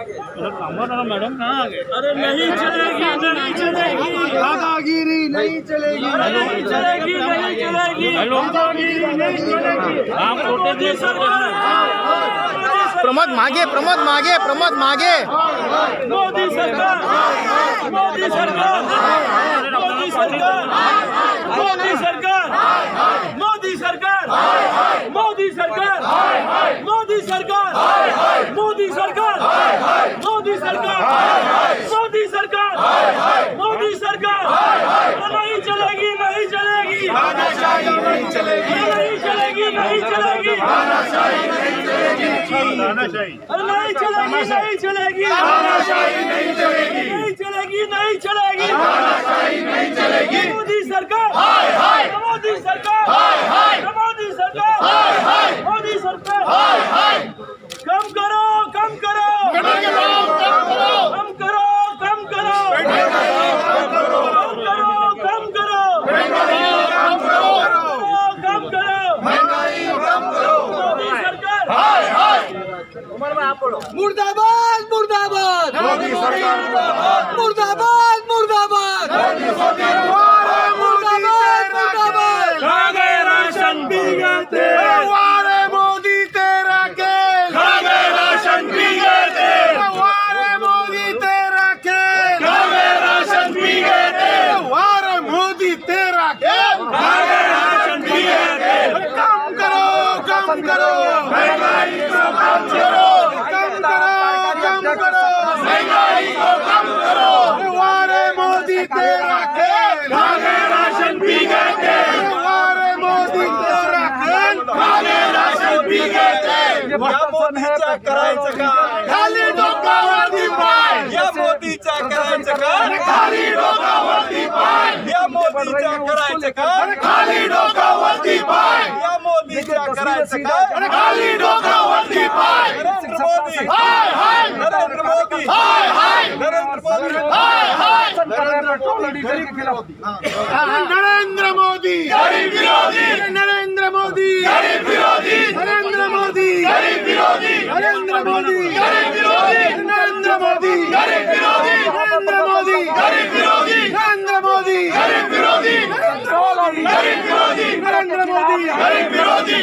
Madam कहाँ आ गए? अरे नहीं चलेगी, नहीं चलेगी, दादागिरी नहीं चलेगी, नहीं चलेगी, नहीं चलेगी, दादागिरी नहीं चलेगी। आप मोदी सरकार, प्रमोद मागे, प्रमोद मागे, प्रमोद मागे। मोदी सरकार, मोदी सरकार, मोदी सरकार, मोदी सरकार, मोदी सरकार, मोदी सरकार, मोदी सरकार, मोदी सरकार, मोदी सरकार, मोदी सरकार, मोदी सरकार। नहीं चलेगी, नहीं चलेगी, नहीं चलेगी, नहीं चलेगी, नहीं चलेगी, अरे नहीं चलेगी, नहीं चलेगी, नहीं चलेगी, नहीं चलेगी, नहीं चलेगी, नहीं चलेगी। मोदी सरकार, मोदी सरकार, मोदी सरकार, मोदी सरकार। कम करो, कम करो, कम करो, कम करो, कम करो, कम करो, कम करो, मोदी सरकार। मुर्दाबाद मुर्दाबाद मुर्दाबाद मुर्दाबाद मुर्दाबाद मुर्दाबाद। खा गए राशन पी गए थे, वारे मोदी तेरा खेल, खा गए राशन पी गए थे, वारे मोदी तेरा खेल, खा गए राशन पी गए थे, वारे मोदी तेरा खेल। खा गए राशन पी गए थे। कम करो, कम करो, महंगाई को कम करो, कम करो, कम करो, महंगाई को कम करो। वारे मोदी तेरा खेल, खा गए राशन पी गए थे, वारे मोदी तेरा खेल। खा गए राशन पी गए थे। मोदीच्या करायचं काय? खाली डोकावरती पाय, या मोदीच्या करायचं काय? खाली डोकावरती पाय, या मोदीच्या करायचं काय? खाली डोकावरती पाय, या मोदीच्या करायचं काय? खाली डोकावरती पाय। नरेंद्र मोदी, हाय हाय, नरेंद्र मोदी, हाय हाय, नरेंद्र मोदी, हाय हाय। नरेंद्र मोदी, गरीब विरोधी, नरेंद्र मोदी, गरीब विरोधी, नरेंद्र मोदी, गरीब विरोधी, नरेंद्र मोदी, गरीब विरोधी, नरेंद्र मोदी, गरीब विरोधी, नरेंद्र मोदी, गरीब विरोधी, नरेंद्र मोदी, गरीब विरोधी, गरीब विरोधी, नरेंद्र मोदी, गरीब विरोधी।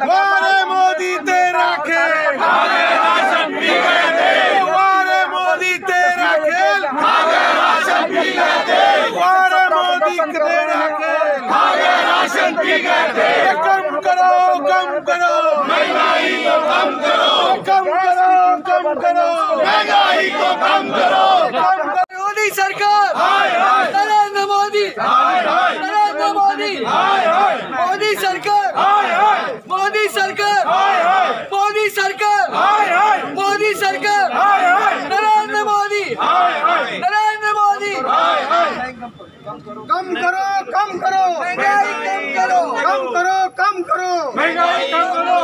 वारे मोदी तेरा खेल, खा गए राशन पी गए थे, वारे मोदी तेरा खेल, खा गए राशन पी गए थे, वारे मोदी तेरा खेल। खा गए राशन पी गए थे। कम करो, कम करो, महंगाई को कम करो, कम करो, कम करो, महंगाई को कम करो। कम करो। मोदी सरकार, हाय हाय, नरेंद्र मोदी, हाय हाय, नरेंद्र मोदी, हाय हाय, मोदी सरकार, हाय हाय, मोदी सरकार, हाय हाय, मोदी सरकार, हाय हाय, मोदी सरकार, हाय हाय, नरेंद्र मोदी, हाय हाय, नरेंद्र मोदी। हाय हाय। कम करो, कम करो, महंगाई कम करो, कम करो, कम करो, महंगाई कम करो।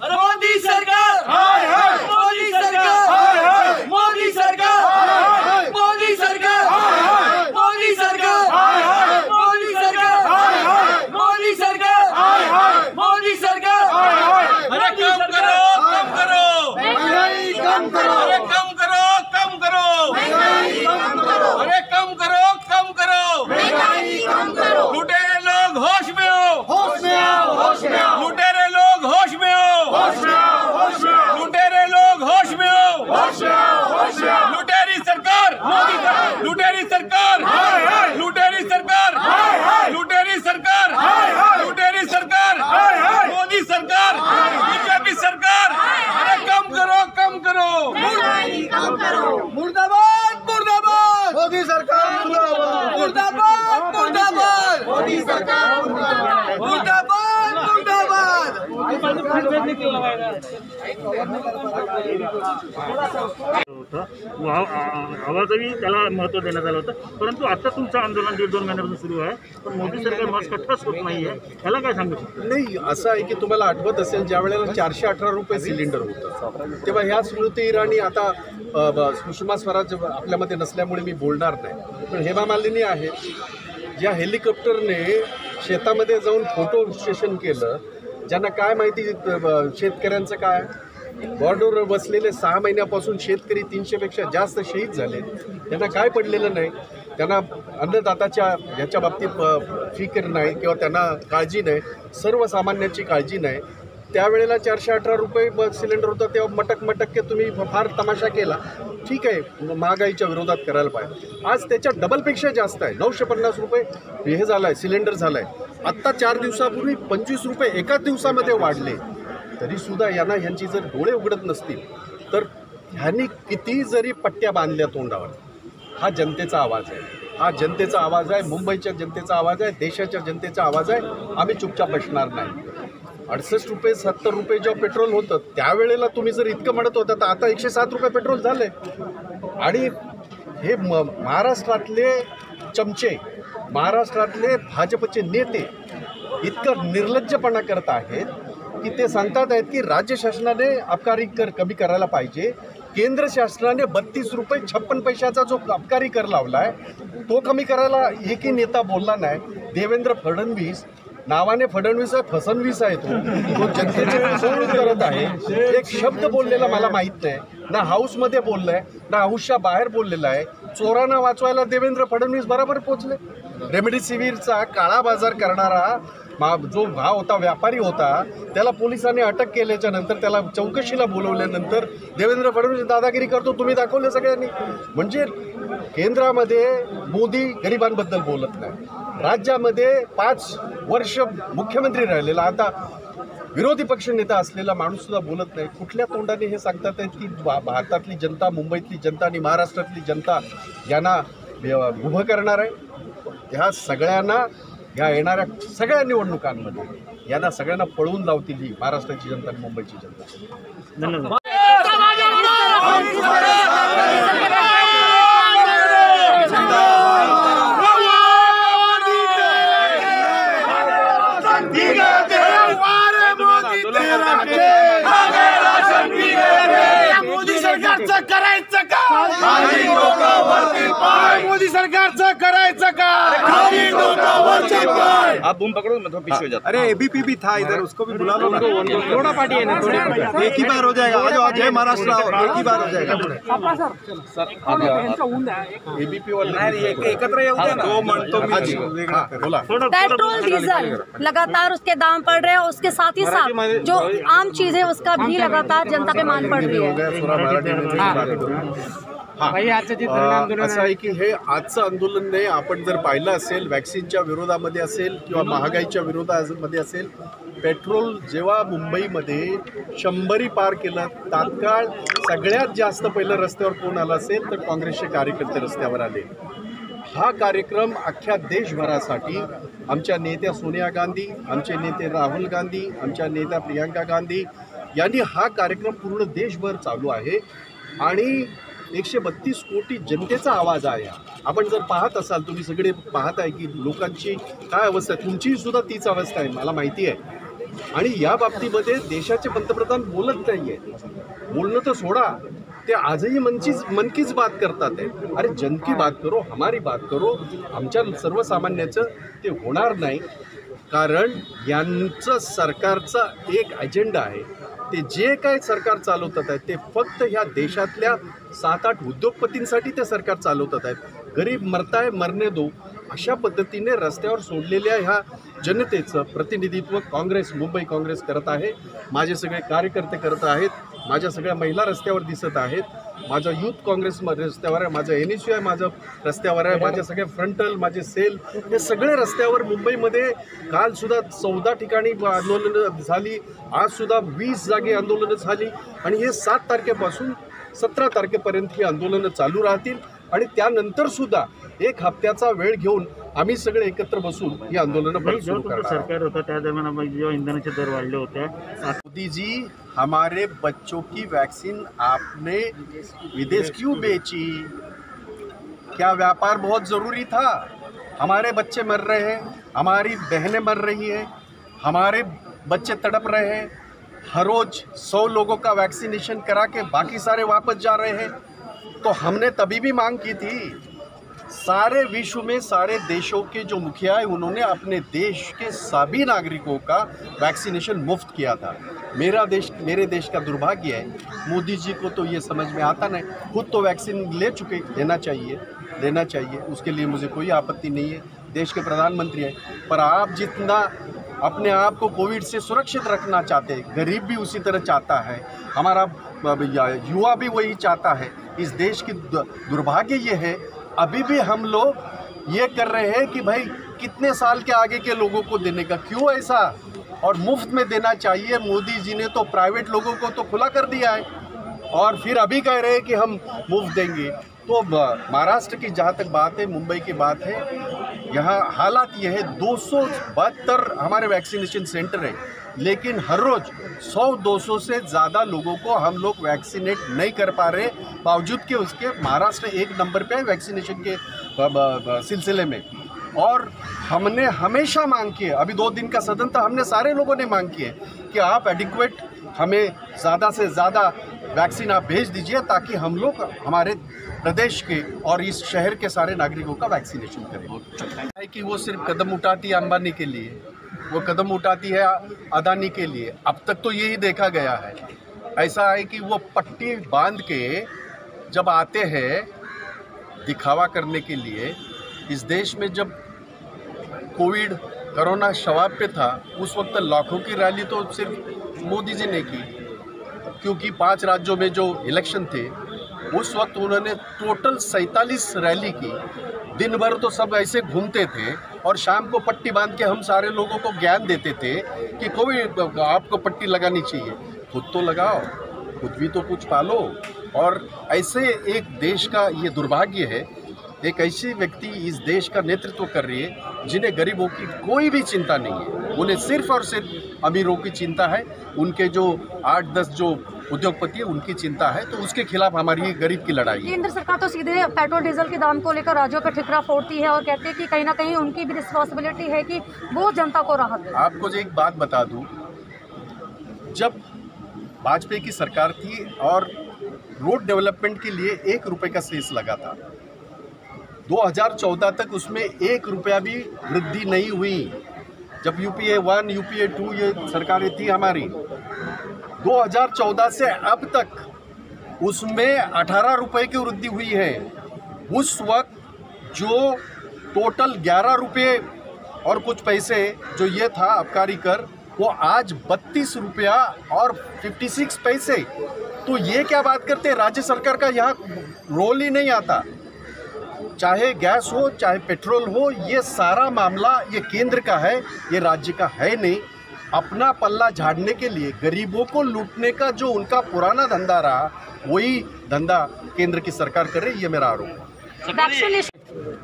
मोदी सरकार, हाय हाय, मोदी सरकार, हाय हाय, मोदी सरकार, मोदी सरकार, मोदी सरकार, मोदी सरकार, मोदी सरकार, मोदी सरकार। अरे कम करो, कम करो, महंगाई कम करो, अरे कम करो, कम करो, अरे कम करो, कम करो, लुटेरे लोग होश में हो, होश में आओ, होश में आओ, लुटेरे लोग होश में हो, होश में आओ, होश में आओ, लुटेरे लोग होश में हो, होश में आओ, होश में आओ। लुटेरी सरकार, लुटेरी सरकार, लुटेरी सरकार, लुटेरी सरकार, लुटेरी सरकार, मोदी सरकार, बीजेपी सरकार। अरे कम करो, कम करो, मुर्दाबाद मुर्दाबाद मोदी सरकार, मुर्दाबाद मुर्दाबाद मोदी सरकार, मुर्दाबाद मुर्दाबाद। आवाजही त्याला महत्त्व देण्यात आलं होतं, परंतु आता तुमचं आंदोलन 1.5-2 महिन्यापासून सुरू आहे, पण मोदी सरकार मास्क ठस होत नाही आहे, त्याला काय सांगू शकतो? नाही, असं आहे की तुम्हाला आठवत असेल ज्या वेळेला 418 रुपये सिलेंडर होतं, तेव्हा ह्या स्मृती इराणी आता सुषमा स्वराज आपल्यामध्ये नसल्यामुळे मी बोलणार नाही, पण हेमा मालिनी आहे ज्या हेलिकॉप्टरने शेतामध्ये जाऊन फोटो सेशन केलं, ज्यांना काय माहिती शेतकऱ्यांचं काय, बॉर्डरवर बसलेले 6 महिन्यापासून शेतकरी 300पेक्षा जास्त शहीद झाले. त्यांना काय पडलेलं नाही, त्यांना अन्नदात्याच्या याच्या बाबतीत फिकीर नाही किंवा त्यांना काळजी नाही, सर्वसामान्यांची काळजी नाही. त्यावेळेला 418 रुपये सिलेंडर होतं, तेव्हा मटक तुम्ही फार तमाशा केला. ठीक आहे, महागाईच्या विरोधात करायला पाहिजे. आज त्याच्या डबलपेक्षा जास्त आहे, 950 रुपये हे झालं आहे, सिलेंडर झालं आहे. आत्ता 4 दिवसापूर्वी 25 रुपये एकाच दिवसामध्ये वाढले. तरीसुद्धा यांची जर डोळे उघडत नसतील तर ह्यांनी किती जरी पट्ट्या बांधल्या तोंडावर, हा जनतेचा आवाज आहे, हा जनतेचा आवाज आहे, मुंबईच्या जनतेचा आवाज आहे, देशाच्या जनतेचा आवाज आहे. आम्ही चुपचाप बसणार नाही. 68 रुपये 70 रुपये जेव्हा पेट्रोल होतं त्यावेळेला तुम्ही जर इतकं म्हणत होता तर आता 107 रुपये पेट्रोल झाले. आणि हे महाराष्ट्रातले चमचे, महाराष्ट्रातले भाजपचे नेते इतकं निर्लज्जपणा करत आहेत की ते सांगतात आहेत की राज्य शासनाने अबकारी कर कमी करायला पाहिजे. केंद्र शासनाने 32 रुपये 56 पैशाचा जो अबकारी कर लावला आहे तो कमी करायला एकही नेता बोलला नाही. देवेंद्र फडणवीस नावाने फडणवीस आहे, फसणवीस आहे, तो जनतेची फसवणूक करत आहे. एक शब्द बोललेला मला माहीत नाही, ना हाऊसमध्ये बोललं आहे ना हाऊसच्या बाहेर बोललेला आहे. चोरांना वाचवायला देवेंद्र फडणवीस बरोबर पोचले. रेमडेसिवीरचा काळा बाजार करणारा जो भाव होता, व्यापारी होता, त्याला पोलिसांनी अटक केल्याच्या नंतर त्याला चौकशीला बोलवल्यानंतर देवेंद्र फडणवीस दादागिरी करतो तुम्ही दाखवले सगळ्यांनी. म्हणजे केंद्रामध्ये मोदी गरिबांबद्दल बोलत नाही, राज्यामध्ये 5 वर्ष मुख्यमंत्री राहिलेला आता विरोधी पक्षनेता असलेला माणूससुद्धा बोलत नाही. कुठल्या तोंडाने हे सांगतात आहेत की भारतातली जनता, मुंबईतली जनता आणि महाराष्ट्रातली जनता यांना उभं करणार आहे. ह्या सगळ्यांना ह्या येणाऱ्या सगळ्या निवडणुकांमध्ये यांना सगळ्यांना पळवून लावतील ही महाराष्ट्राची जनता आणि मुंबईची जनता. धन्यवाद. मोदी सरकारचं करायचं का? मोदी सरकारचं करायचं का? आप बूम पकड़ो, मैं थोड़ा पीछे हो जाता हूं. अरे एबीपी भी था इधर, उसको भी बुला लो ना. थोड़ा पार्टी है ना, एक ही बार हो जाएगा. आज जय महाराष्ट्र, एक ही बार हो जाएगा. एबीपी वाले एकत्र येऊ द्या ना. तो म्हणतो मी बोला. पेट्रोल डीजल लगातार उसके दाम बढ़ रहे हैं, उसके साथ ही साथ जो आम चीजें उसका भी लगातार जनता पे मान पड़ रही है. असं आहे की हे आजचं आंदोलन नाही. आपण जर पाहिलं असेल वॅक्सिनच्या विरोधामध्ये असेल किंवा महागाईच्या विरोधामध्ये असेल, पेट्रोल जेव्हा मुंबईमध्ये 100 पार केलं तात्काळ सगळ्यात जास्त पहिलं रस्त्यावर कोण आलं असेल तर काँग्रेसचे कार्यकर्ते रस्त्यावर आले. हा कार्यक्रम अख्ख्या देशभरासाठी आमच्या नेत्या सोनिया गांधी, आमचे नेते राहुल गांधी, आमच्या नेत्या प्रियांका गांधी यांनी हा कार्यक्रम पूर्ण देशभर चालू आहे. आणि 132 कोटी जनतेचा आवाज आहे. आपण जर पाहत असाल, तुम्ही सगळे पाहत आहे की लोकांची काय अवस्था आहे, तुमची सुद्धा तीच अवस्था आहे मला माहिती आहे. आणि या बाबतीमध्ये देशाचे पंतप्रधान बोलत नाही आहे. बोलणं तर सोडा, ते आजही मन कीच बात करतात आहे. अरे जन की बात करो, हमारी बात करो. आमच्या सर्वसामान्याचं ते होणार नाही, कारण यांचं सरकारचा एक अजेंडा आहे. ते जे काय सरकार चालवतात आहेत ते फक्त ह्या देशातल्या 7-8 उद्योगपतींसाठी ते सरकार चालवतात आहेत. गरीब मरताय, मरणे दो अशा पद्धतीने रस्त्यावर सोडलेल्या ह्या जनतेचं प्रतिनिधित्व काँग्रेस, मुंबई काँग्रेस करत आहे. माझे सगळे कार्यकर्ते करत आहेत. माझ्या सगळ्या महिला रस्त्यावर दिसत आहेत. माझा यूथ काँग्रेस रस्त्यावर आहे, माझं NSU आहे, माझं रस्त्यावर आहे, माझे सगळे फ्रंटल, माझे सेल, हे सगळे रस्त्यावर मुंबईमध्ये. कालसुद्धा 14 ठिकाणी आंदोलनं झाली, आजसुद्धा 20 जागी आंदोलनं झाली. आणि हे 7 तारखेपासून 17 तारखेपर्यंत ही आंदोलनं चालू राहतील. आणि त्यानंतरसुद्धा 1 हप्त्याचा वेळ घेऊन आम्ही सगळे एकत्र बसून ही आंदोलनं सुरू करणार. सरकार होतं त्या दरम्यान जेव्हा इंधनाचे दर वाढले होते, मोदी जी हमारे बच्चों की वैक्सीन आपने विदेश क्यों बेची? क्या व्यापार बहुत ज़रूरी था? हमारे बच्चे मर रहे हैं, हमारी बहनें मर रही हैं, हमारे बच्चे तड़प रहे हैं. हर रोज़ 100 लोगों का वैक्सीनेशन करा के बाकी सारे वापस जा रहे हैं. तो हमने तभी भी मांग की थी, सारे विश्व में सारे देशों के जो मुखिया है उन्होंने अपने देश के सभी नागरिकों का वैक्सीनेशन मुफ्त किया था। मेरे देश का दुर्भाग्य है मोदी जी को तो ये समझ में आता नहीं। खुद तो वैक्सीन ले चुके, लेना चाहिए, उसके लिए मुझे कोई आपत्ति नहीं है, देश के प्रधानमंत्री है। पर आप जितना अपने आप को कोविड से सुरक्षित रखना चाहते हैं, गरीब भी उसी तरह चाहता है, हमारा युवा भी वही चाहता है। इस देश की दुर्भाग्य ये है अभी भी हम लोग ये कर रहे हैं कि भाई कितने साल के आगे के लोगों को देने का, क्यों ऐसा, और मुफ्त में देना चाहिए। मोदी जी ने तो प्राइवेट लोगों को तो खुला कर दिया है और फिर अभी कह रहे हैं कि हम मुफ्त देंगे। तो महाराष्ट्र की जहाँ तक बात है, मुंबई की बात है, यहाँ हालात ये है 272 हमारे वैक्सीनेशन सेंटर है, लेकिन हर रोज़ 100-200 से ज़्यादा लोगों को हम लोग वैक्सीनेट नहीं कर पा रहे, बावजूद कि उसके महाराष्ट्र 1 नंबर पे है वैक्सीनेशन के सिलसिले में। और हमने हमेशा मांग की है, अभी 2 दिन का सदन था, हमने सारे लोगों ने मांग की है कि आप एडिक्वेट हमें ज़्यादा से ज़्यादा वैक्सीन आप भेज दीजिए ताकि हम लोग हमारे प्रदेश के और इस शहर के सारे नागरिकों का वैक्सीनेशन करें। है कि वो सिर्फ कदम उठाती है अंबानी के लिए, वो कदम उठाती है अदानी के लिए, अब तक तो यही देखा गया है। ऐसा है कि वो पट्टी बांध के जब आते हैं दिखावा करने के लिए, इस देश में जब कोविड कोरोना शवाब पे था उस वक्त लाखों की रैली तो सिर्फ मोदी जी ने की, क्योंकि 5 राज्यों में जो इलेक्शन थे उस वक्त उन्होंने टोटल 47 रैली की। दिन भर तो सब ऐसे घूमते थे और शाम को पट्टी बांध के हम सारे लोगों को ज्ञान देते थे कि कोविड आपको पट्टी लगानी चाहिए। खुद तो लगाओ, खुद भी तो कुछ पालो। और ऐसे एक देश का ये दुर्भाग्य है, एक ऐसी व्यक्ति इस देश का नेतृत्व कर रही है जिन्हें गरीबों की कोई भी चिंता नहीं है, उन्हें सिर्फ और सिर्फ अमीरों की चिंता है। उनके जो 8-10 जो उद्योगपति है उनकी चिंता है, तो उसके खिलाफ हमारी गरीब की लड़ाई है। केंद्र सरकार तो सीधे पेट्रोल डीजल के दाम को लेकर राज्यों पर ठिकरा फोड़ती है और कहते हैं कि कहीं ना कहीं उनकी भी रिस्पॉन्सिबिलिटी है कि वो जनता को राहत दे। आपको जो एक बात बता दूं, जब वाजपेयी की सरकार थी और रोड डेवलपमेंट के लिए 1 रुपये का सेस लगा था, 2014 तक उसमें 1 रुपया भी वृद्धि नहीं हुई। जब यूपीए 1 यूपीए 2 ये सरकारें थी हमारी, 2014 से अब तक उसमें 18 रुपये की वृद्धि हुई है। उस वक्त जो टोटल 11 रुपये और कुछ पैसे जो ये था आबकारी कर, वो आज 32 रुपया और 56 पैसे। तो ये क्या बात करते हैं, राज्य सरकार का यहाँ रोल ही नहीं आता। चाहे गैस हो चाहे पेट्रोल हो, ये सारा मामला ये केंद्र का है, ये राज्य का है नहीं। अपना पल्ला झाड़ने के लिए गरीबों को लूटने का जो उनका पुराना धंधा रहा, वही धंधा केंद्र की सरकार कर रही है, ये मेरा आरोप है।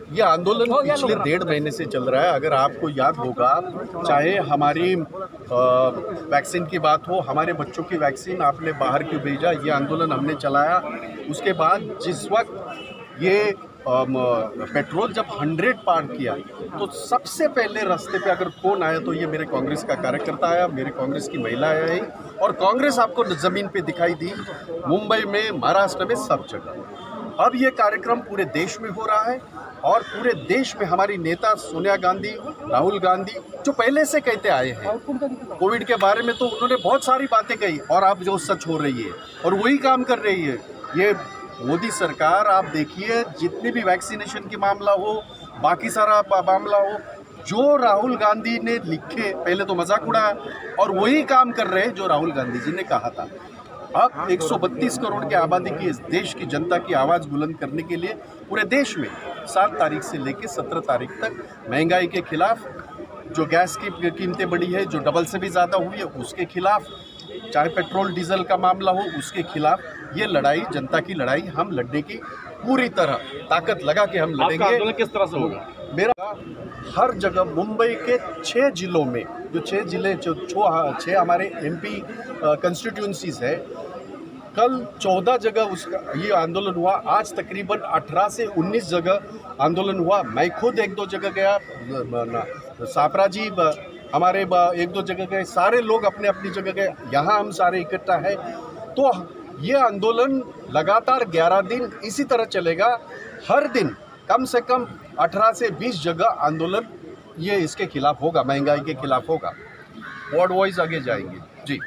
ये आंदोलन पिछले 1.5 महीने से चल रहा है। अगर आपको याद होगा, चाहे हमारी वैक्सीन की बात हो, हमारे बच्चों की वैक्सीन आपने बाहर क्यों भेजा, ये आंदोलन हमने चलाया। उसके बाद जिस वक्त ये पेट्रोल जब 100 पार किया, तो सबसे पहले रास्ते पे अगर कौन आया तो ये मेरे कांग्रेस का कार्यकर्ता आया, मेरे कांग्रेस की महिला आई, और कांग्रेस आपको ज़मीन पे दिखाई दी, मुंबई में, महाराष्ट्र में, सब जगह। अब ये कार्यक्रम पूरे देश में हो रहा है और पूरे देश में हमारी नेता सोनिया गांधी, राहुल गांधी, जो पहले से कहते आए हैं कोविड के बारे में, तो उन्होंने बहुत सारी बातें कही और अब जो सच हो रही है और वही काम कर रही है ये मोदी सरकार। आप देखिए, जितनी भी वैक्सीनेशन की मामला हो, बाकी सारा मामला हो, जो राहुल गांधी ने लिखे, पहले तो मजाक उड़ाया और वही काम कर रहे हैं जो राहुल गांधी जी ने कहा था। अब 132 करोड़ की आबादी की इस देश की जनता की आवाज़ बुलंद करने के लिए पूरे देश में 7 तारीख से लेकर 17 तारीख तक महंगाई के खिलाफ, जो गैस की कीमतें बढ़ी है, जो डबल से भी ज़्यादा हुई है, उसके खिलाफ, चाहे पेट्रोल डीजल का मामला हो, उसके खिलाफ ये लड़ाई, जनता की लड़ाई हम लड़ने की पूरी तरह ताकत लगा के हम लड़ेंगे। आंदोलन किस तरह से होगा? मेरा हर जगह मुंबई के 6 जिलों में, जो 6 जिले, जो 6 हमारे MP कंस्टिट्यूंसीज है, कल 14 जगह उसका ये आंदोलन हुआ। आज तकरीबन 18 से 19 जगह आंदोलन हुआ। मैं खुद 1-2 जगह गया, सापरा जी हमारे 1-2 जगह गए, सारे लोग अपने अपनी जगह गए, यहाँ हम सारे इकट्ठा है। तो ये आंदोलन लगातार 11 दिन इसी तरह चलेगा। हर दिन कम से कम 18 से 20 जगह आंदोलन ये इसके खिलाफ होगा, महंगाई के खिलाफ होगा। वार्ड वाइज आगे जाएंगे जी।